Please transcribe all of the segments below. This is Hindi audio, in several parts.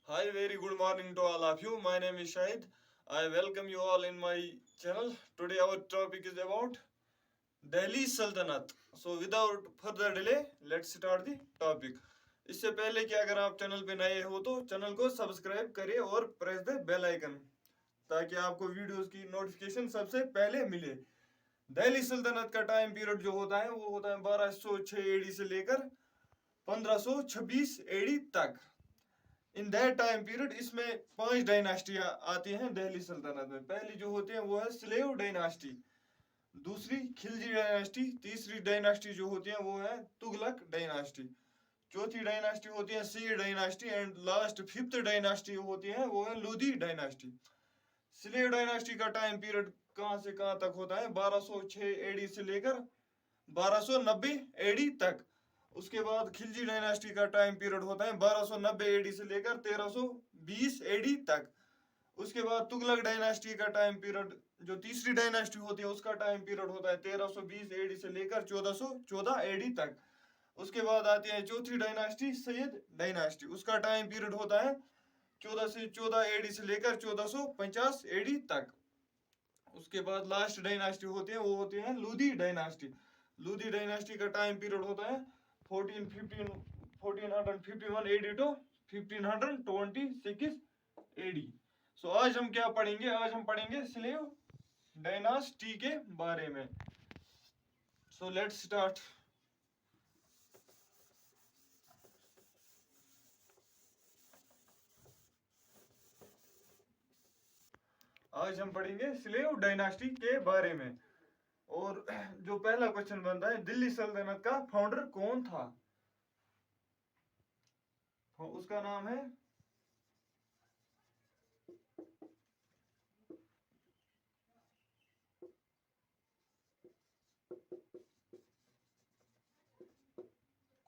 Hi, very good morning to all of you. My name is Shahid. I welcome you all in my channel. Today our topic is about Delhi Sultanate. So without further delay, let's start the topic. इससे पहले कि अगर आप चैनल पे नए हो तो चैनल को सब्सक्राइब करिए और प्रेस द बेल आइकन ताकि आपको वीडियोस की नोटिफिकेशन सबसे पहले मिले। दिल्ली सल्तनत का टाइम पीरियड जो होता है वो होता है 1206 एडी से लेकर 1526 एडी तक। इन दैट टाइम पीरियड इसमें 5 डायनास्टियां आती हैं दिल्ली सल्तनत में। पहली जो होती है वो है स्लेव डायनास्टी, दूसरी खिलजी डायनास्टी, तीसरी डायनास्टी जो होती है वो है तुगलक डायनास्टी, चौथी डायनास्टी होती है सी dynasty and last fifth dynasty होती है वो है लोधी डायनास्टी। स्लेव डायनास्टी का टाइम पीरियड कहां से कहां तक होता है 1206 एडी से लेकर 1290 एडी तक। उसके बाद खिलजी डायनास्टी का टाइम पीरियड होता है 1290 एडी से लेकर 1320 एडी तक। उसके बाद तुगलक डायनास्टी का टाइम पीरियड जो तीसरी डायनास्टी होती है उसका टाइम पीरियड होता है 1320 एडी से लेकर 1414 एडी तक। उसके बाद आती है चौथी डायनास्टी सैयद डायनास्टी, उसका टाइम पीरियड होता है 14 से 14 एडी से लेकर 1450 एडी तक। उसके बाद लास्ट डायनास्टी होती है वो होती है लोधी डायनास्टी। लोधी डायनास्टी का टाइम पीरियड होता है 1451 एडी टू 1526 एडी। सो आज हम क्या पढ़ेंगे, आज हम पढ़ेंगे स्लेव डायनास्टी के बारे में। So let's start. आज हम पढ़ेंगे स्लेव डायनास्टी के बारे में। और जो पहला क्वेश्चन बनता है दिल्ली सल्तनत का फाउंडर कौन था? उसका नाम है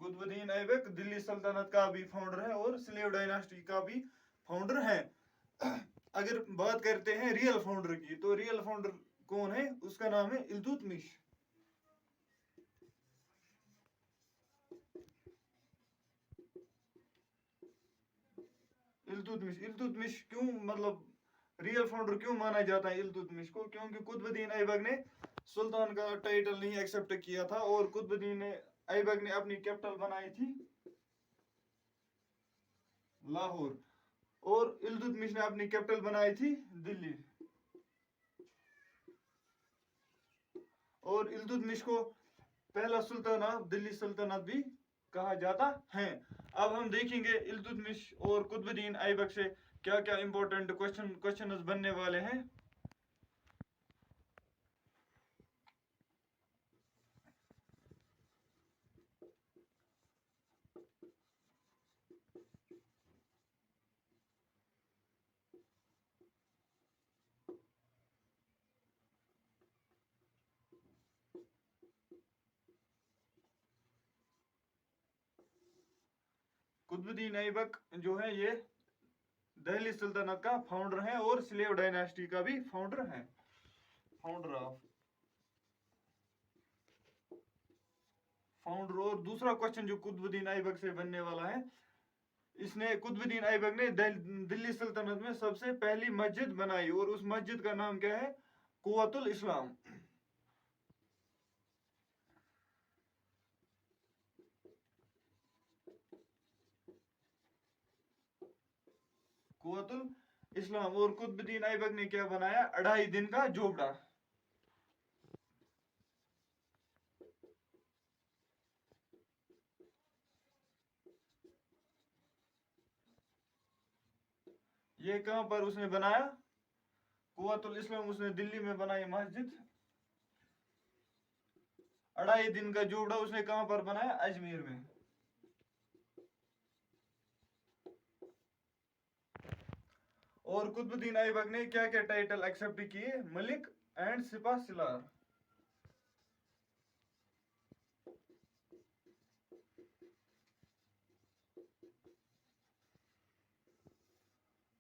कुतुबुद्दीन ऐबक। दिल्ली सल्तनत का भी फाउंडर है और स्लेव डायनास्टी का भी फाउंडर है। अगर बात करते हैं रियल फाउंडर की तो रियल फाउंडर कौन है? उसका नाम है इल्तुतमिश। इल्तुतमिश क्यों, मतलब रियल फाउंडर क्यों माना जाता है इल्तुतमिश को? क्योंकि कुतुबुद्दीन ऐबक ने सुल्तान का टाइटल नहीं एक्सेप्ट किया था और कुतुबुद्दीन ऐबक ने अपनी कैपिटल बनाई थी लाहौर और इल्तुतमिश ने अपनी कैपिटल बनाई थी दिल्ली। और इल्तुतमिश को पहला सुल्तान ऑफ दिल्ली सल्तनत भी कहा जाता है। अब हम देखेंगे इल्तुतमिश और कुतुबुद्दीन ऐबक से क्या क्या इंपॉर्टेंट क्वेश्चंस बनने वाले हैं। कुतुबुद्दीन ऐबक जो है ये दिल्ली सल्तनत का फाउंडर है और स्लेव डायनास्टी का भी फाउंडर है, फाउंडर ऑफ फाउंडर। और दूसरा क्वेश्चन जो कुतुबुद्दीन ऐबक से बनने वाला है, इसने कुतुबुद्दीन ऐबक ने दिल्ली सल्तनत में सबसे पहली मस्जिद बनाई और उस मस्जिद का नाम क्या है? कुव्वतुल इस्लाम। कुव्वतुल इस्लाम। और कुतुबुद्दीन ऐबक ने क्या बनाया? 2.5 दिन का झोपड़ा। ये कहां पर उसने बनाया? कुव्वतुल इस्लाम उसने दिल्ली में बनाई मस्जिद। 2.5 दिन का झोपड़ा उसने कहां पर बनाया? अजमेर में। और कुतुबुद्दीन ऐबक ने क्या क्या टाइटल एक्सेप्ट किए? मलिक एंड सिपा सिलार।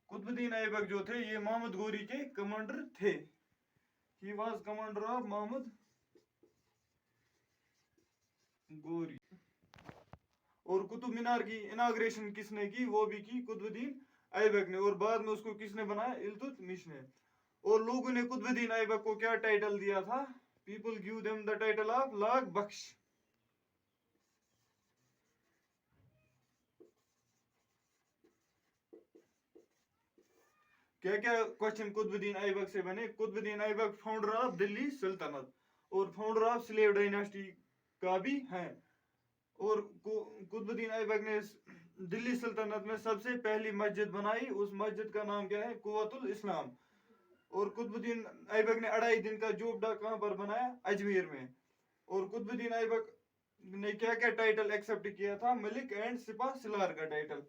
कुतुबुद्दीन ऐबक जो थे ये मोहम्मद गोरी के कमांडर थे। He was commander of Mohammad Ghori. और कुतुब मीनार की इनाग्रेशन किसने की? वो भी की कुतुबुद्दीन ऐबक ने, और बाद में उसको किसने बनाया? इल्तुतमिश ने। और लोगों ने कुतुबुद्दीन ऐबक को क्या टाइटल दिया था? People give them the title of Lakh Bakhsh. क्या क्या क्वेश्चन कुतुबुद्दीन ऐबक से बने? कुतुबुद्दीन ऐबक फाउंडर ऑफ दिल्ली सल्तनत और फाउंडर ऑफ स्लेव डायनास्टी का भी है। और कुतुबुद्दीन ऐबक ने दिल्ली सल्तनत में सबसे पहली मस्जिद बनाई, उस मस्जिद का नाम क्या है? कुव्वतुल इस्लाम। और कुतुबुद्दीन ऐबक ने 2.5 दिन का जोबड़ा कहां पर बनाया? अजमेर में। और कुतुबुद्दीन ऐबक ने क्या क्या टाइटल एक्सेप्ट किया था? मलिक एंड सिपा सिलार का टाइटल।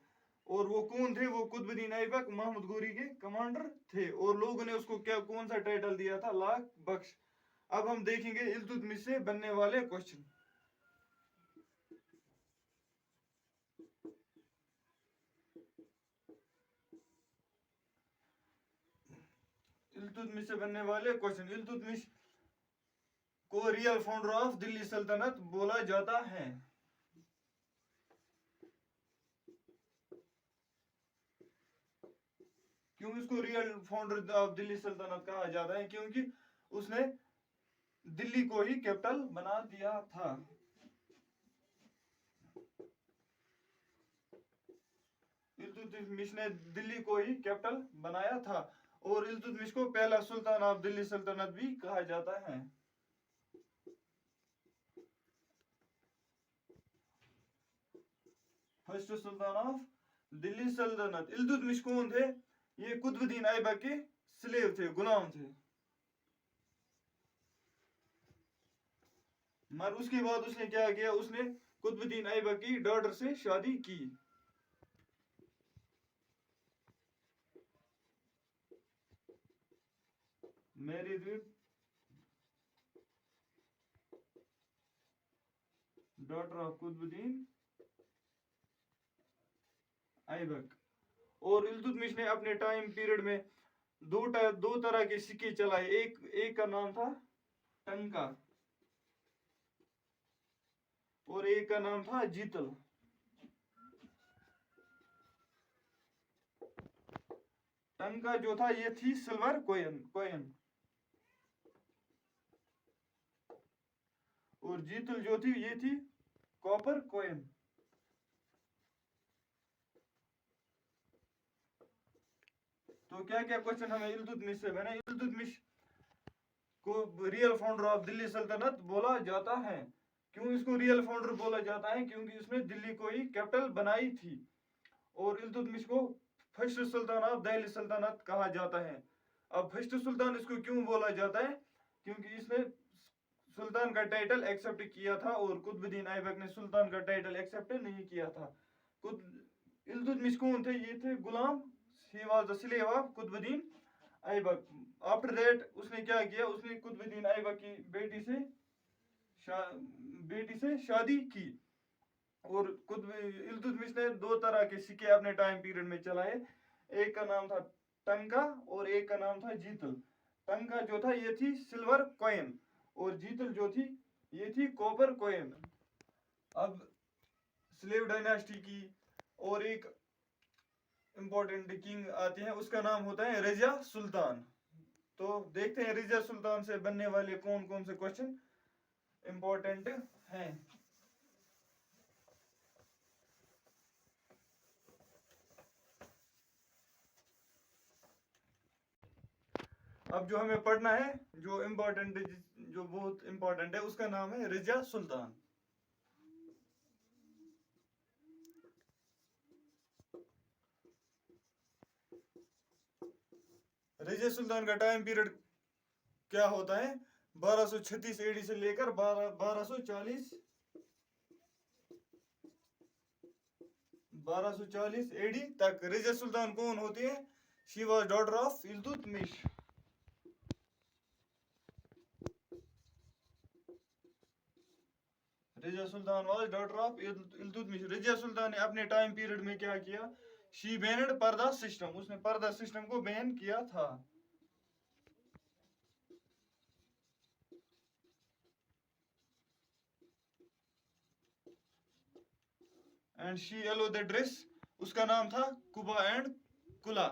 और वो कौन थे? वो कुतुबुद्दीन ऐबक महमूद गोरी के कमांडर थे। और लोगों ने उसको क्या कौन सा टाइटल दिया था? लाख बख्श। अब हम देखेंगे इल्तुतमिश से बनने वाले क्वेश्चन। इल्तुतमिश से बनने वाले क्वेश्चन। इल्तुतमिश को रियल फाउंडर ऑफ दिल्ली सल्तनत बोला जाता है। क्यों इसको रियल फाउंडर ऑफ दिल्ली सल्तनत कहा जाता है? क्योंकि उसने दिल्ली को ही कैपिटल बना दिया था। इल्तुतमिश ने दिल्ली को ही कैपिटल बनाया था। और इल्तुतमिश को पहला सुल्तान ऑफ दिल्ली सल्तनत भी कहा जाता है। फर्स्ट सुल्तान ऑफ दिल्ली सल्तनत। इल्तुतमिश कौन थे? ये कुतुबुद्दीन ऐबक के स्लेव थे, गुलाम थे। मगर उसके बाद उसने क्या किया? उसने कुतुबुद्दीन ऐबक की डॉटर से शादी की। Married with daughter of Qutubuddin Aibak. और इल्तुतमिश ने अपने टाइम पीरियड में दो तरह के सिक्के चलाए। एक का नाम था टंका और एक का नाम था जीतल। टंका जो था ये थी सिल्वर कॉइन। और जीतल जो थी ये थी कॉपर कॉइन। तो क्या क्या क्वेश्चन हमें इल्तुतमिश से बने? इल्तुतमिश को रियल फाउंडर ऑफ दिल्ली सल्तनत बोला जाता है। क्यों इसको रियल फाउंडर बोला जाता है? क्योंकि उसने दिल्ली को ही कैपिटल बनाई थी। और इल्तुतमिश को फर्स्ट सुल्तान ऑफ दिल्ली सल्तनत कहा जाता है। अब फर्स्ट सुल्तान इसको क्यों बोला जाता है? क्योंकि इसने सुल्तान का टाइटल एक्सेप्ट किया था और कुतुबुद्दीन ऐबक ने सुल्तान का टाइटल एक्सेप्ट नहीं किया था। इल्तुतमिश कौन थे? ये थे गुलाम। He was the slave of Qutubuddin Aibak. After that उसने क्या किया? उसने कुतुबुद्दीन ऐबक की बेटी से शादी की। और इल्तुतमिश ने दो तरह के सिक्के अपने टाइम पीरियड में चलाए। एक का नाम था टंका और एक का नाम था जीतल। टंका जो था ये थी सिल्वर कॉइन और जीतल जो थी ये थी कॉपर कॉइन। अब स्लेव डायनास्टी की और एक इंपॉर्टेंट किंग आते हैं, उसका नाम होता है रजिया सुल्तान। तो देखते हैं रजिया सुल्तान से बनने वाले कौन कौन से क्वेश्चन इंपॉर्टेंट हैं। अब जो हमें पढ़ना है, जो इम्पोर्टेंट, जो बहुत इंपॉर्टेंट है, उसका नाम है रजिया सुल्तान। रजिया सुल्तान का टाइम पीरियड क्या होता है? 1236 एडी से लेकर 1240 एडी तक। रजिया सुल्तान कौन होती है? She was daughter of Iltutmish. Razia Sultan was daughter of Iltutmish. Razia Sultan ने अपने टाइम पीरियड में क्या किया? She banned purdah system. उसने पर्दा सिस्टम को बैन किया था। And she allow the dress, उसका नाम था कुबा एंड कुला।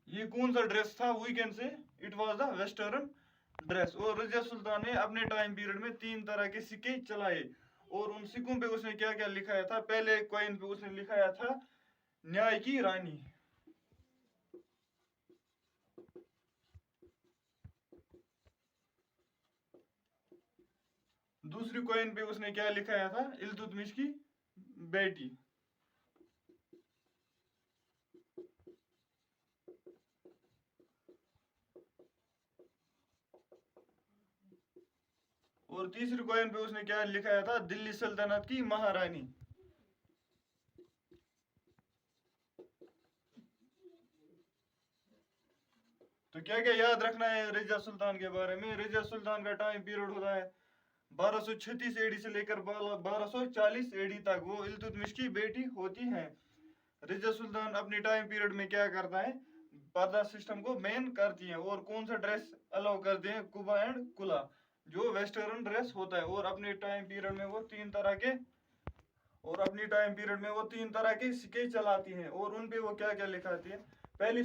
ये कौन सा ड्रेस था? We can say it was the western dress. और रजिया सुल्तान ने अपने टाइम पीरियड में 3 तरह के सिक्के चलाए, और उन सिक्कों पे उसने क्या क्या लिखाया था? पहले कॉइन पे उसने लिखाया था न्याय की रानी। दूसरी कॉइन पे उसने क्या लिखाया था? इल्तुतमिश की बेटी। और तीसरी कॉइन पे उसने क्या लिखाया था? दिल्ली सल्तनत की महारानी। तो क्या क्या याद रखना है रजिया सुल्तान के बारे में? रजिया सुल्तान का टाइम पीरियड होता है 1236 एडी से लेकर 1240 एडी तक। वो इल्तुतमिश की बेटी होती है। रजिया सुल्तान अपने टाइम पीरियड में क्या करता है? पर्दा सिस्टम को बैन करती है। और कौन सा ड्रेस अलाउ करते हैं? कुबा एंड कुला, जो वेस्टर्न ड्रेस होता है। और अपने टाइम पीरियड में वो 3 तरह के सिक्के चलाती हैं। और उन पे वो क्या क्या लिखाती है? पहली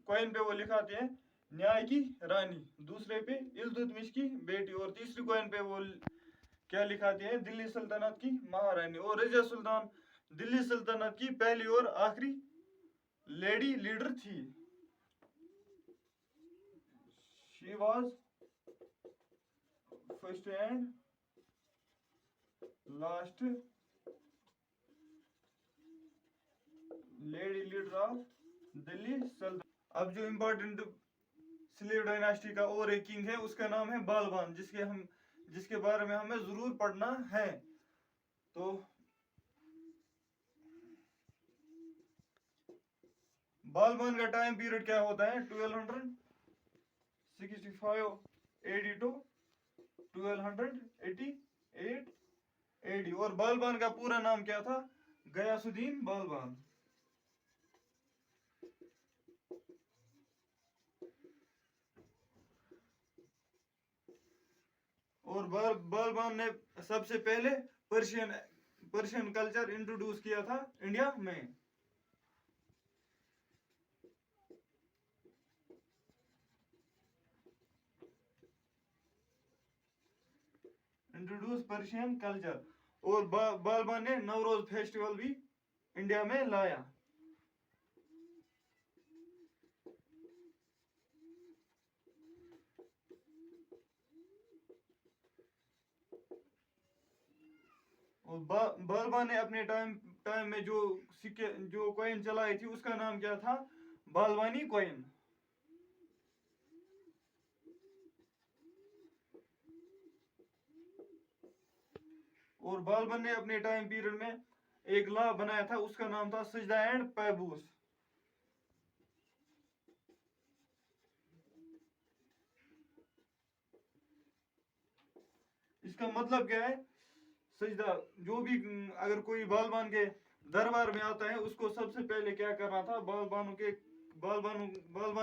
कॉइन पे वो लिखाते हैं न्याय की रानी, दूसरे पे इल्तुतमिश की बेटी, और तीसरी कॉइन पे वो क्या लिखाते हैं? दिल्ली सल्तनत की महारानी। और रजिया सुल्तान दिल्ली सल्तनत की पहली और आखिरी लेडी लीडर थी। She was first and last lady leader of Delhi सल्तनत। अब जो इम्पोर्टेंट स्लेव डायनास्टी का और एक किंग है, उसका नाम है बालबान, जिसके बारे में हमें जरूर पढ़ना है। तो बालबान का टाइम पीरियड क्या होता है? 1265 एडी टू 1288 एडी। और बालबान का पूरा नाम क्या था? गयासुद्दीन बालबान। और बालबान ने सबसे पहले पर्शियन कल्चर इंट्रोड्यूस किया था इंडिया में। Introduce Persian culture. और बालबान ने नवरोज फेस्टिवल भी इंडिया में लाया। और बालबान ने अपने टाइम में जो कॉइन चलाई थी, उसका नाम क्या था? बालबानी कॉइन। और बालबान ने अपने टाइम पीरियड में एक लॉ बनाया था, उसका नाम था सजदा एंड पैबूस। इसका मतलब क्या है? सजदा, जो भी अगर कोई बालबान के दरबार में आता है, उसको सबसे पहले क्या करना था? बालबान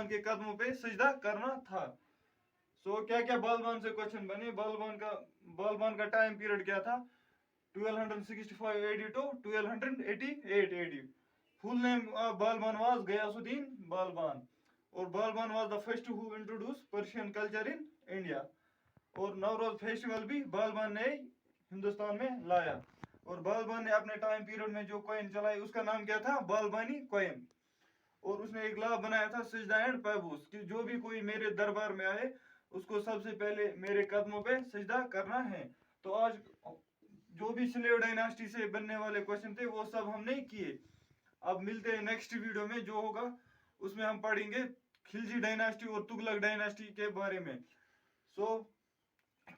के कदमों पे सजदा करना था। क्या क्या बालबान से क्वेश्चन बने? बालबान का टाइम पीरियड क्या था? 1265 AD to 1288 AD। Full name of Balban was Gayasuddin Balban. और बालबान was the first who introduced Persian culture in India। और नवरोज फेस्टिवल भी बालबान ने हिंदुस्तान में लाया। और बालबान ने अपने टाइम पीरियड में जो कॉइन चलाई, उसका नाम क्या था? बालबानी कॉइन। और उसने एक लॉ बनाया था सजदा एंड पैबूस, कि जो भी कोई मेरे दरबार में आए, उसको सबसे पहले मेरे कदमों पे सजदा करना है। तो आज जो भी स्लेव डायनास्टी से बनने वाले क्वेश्चन थे, वो सब हमने किए। अब मिलते हैं नेक्स्ट वीडियो में, जो होगा उसमें हम पढ़ेंगे खिलजी डायनास्टी और तुगलक डायनास्टी के बारे में। So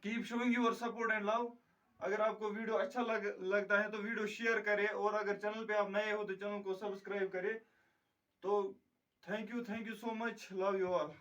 keep showing your support and love. अगर आपको वीडियो अच्छा लगता है तो वीडियो शेयर करें, और अगर चैनल पे आप नए हो तो चैनल को सब्सक्राइब करें। तो thank you so much, love you all.